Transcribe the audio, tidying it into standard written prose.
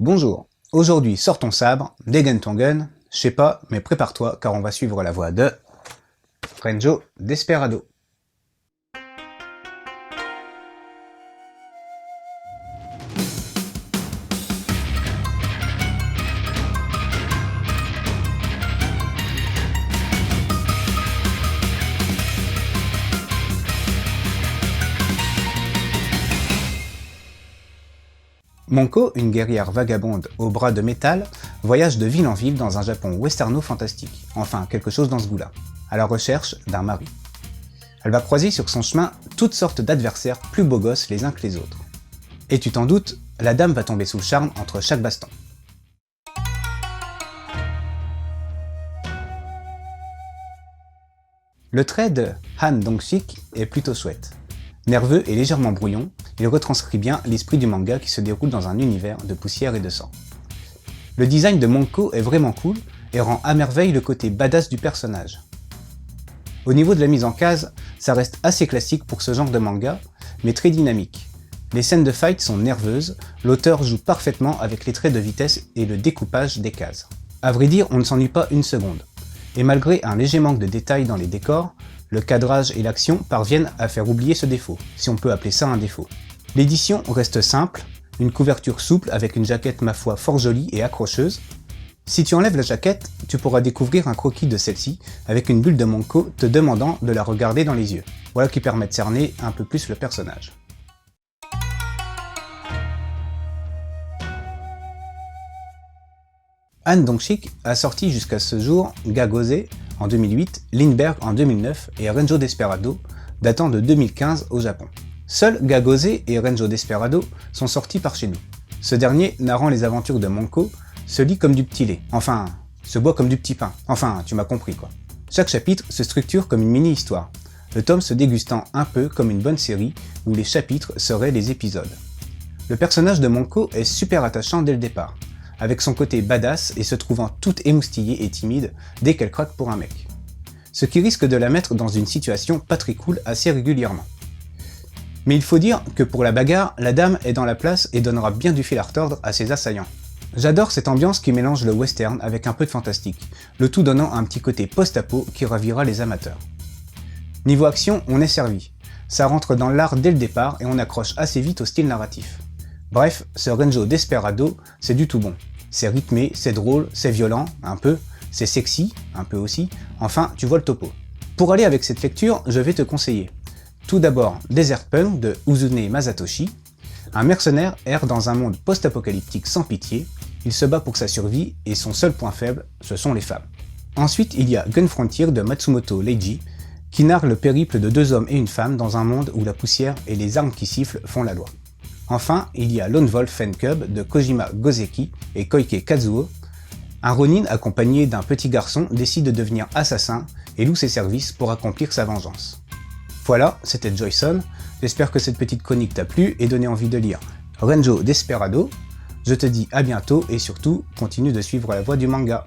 Bonjour, aujourd'hui sors ton sabre, dégaine ton gun, je sais pas, mais prépare-toi car on va suivre la voie de Renjo Desperado. Monko, une guerrière vagabonde aux bras de métal, voyage de ville en ville dans un Japon westerno-fantastique, enfin quelque chose dans ce goût-là, à la recherche d'un mari. Elle va croiser sur son chemin toutes sortes d'adversaires plus beaux gosses les uns que les autres. Et tu t'en doutes, la dame va tomber sous le charme entre chaque baston. Le trait de Han Dong-sik est plutôt chouette. Nerveux et légèrement brouillon, il retranscrit bien l'esprit du manga qui se déroule dans un univers de poussière et de sang. Le design de Monko est vraiment cool et rend à merveille le côté badass du personnage. Au niveau de la mise en case, ça reste assez classique pour ce genre de manga, mais très dynamique. Les scènes de fight sont nerveuses, l'auteur joue parfaitement avec les traits de vitesse et le découpage des cases. À vrai dire, on ne s'ennuie pas une seconde. Et malgré un léger manque de détails dans les décors, le cadrage et l'action parviennent à faire oublier ce défaut, si on peut appeler ça un défaut. L'édition reste simple, une couverture souple avec une jaquette ma foi fort jolie et accrocheuse. Si tu enlèves la jaquette, tu pourras découvrir un croquis de celle-ci avec une bulle de Monko te demandant de la regarder dans les yeux. Voilà qui permet de cerner un peu plus le personnage. Han Dong-sik a sorti jusqu'à ce jour Gagose en 2008, Lindbergh en 2009 et Renjo Desperado datant de 2015 au Japon. Seuls Gagose et Renjo Desperado sont sortis par chez nous. Ce dernier, narrant les aventures de Monko, se lit comme du petit lait, enfin, se boit comme du petit pain, enfin, tu m'as compris quoi. Chaque chapitre se structure comme une mini-histoire, le tome se dégustant un peu comme une bonne série où les chapitres seraient les épisodes. Le personnage de Monko est super attachant dès le départ, avec son côté badass et se trouvant toute émoustillée et timide dès qu'elle craque pour un mec. Ce qui risque de la mettre dans une situation pas très cool assez régulièrement. Mais il faut dire que pour la bagarre, la dame est dans la place et donnera bien du fil à retordre à ses assaillants. J'adore cette ambiance qui mélange le western avec un peu de fantastique, le tout donnant un petit côté post-apo qui ravira les amateurs. Niveau action, on est servi. Ça rentre dans l'art dès le départ et on accroche assez vite au style narratif. Bref, ce Renjo Desperado, c'est du tout bon. C'est rythmé, c'est drôle, c'est violent, un peu, c'est sexy, un peu aussi, enfin, tu vois le topo. Pour aller avec cette lecture, je vais te conseiller. Tout d'abord, Desert Punk de Uzune Masatoshi. Un mercenaire erre dans un monde post-apocalyptique sans pitié, il se bat pour sa survie et son seul point faible, ce sont les femmes. Ensuite, il y a Gun Frontier de Matsumoto Leiji, qui narre le périple de deux hommes et une femme dans un monde où la poussière et les armes qui sifflent font la loi. Enfin, il y a Lone Wolf Fan Cub de Kojima Gozeki et Koike Kazuo. Un Ronin accompagné d'un petit garçon décide de devenir assassin et loue ses services pour accomplir sa vengeance. Voilà, c'était Joyson, j'espère que cette petite chronique t'a plu et donné envie de lire Renjo Desperado. Je te dis à bientôt et surtout, continue de suivre la voie du manga.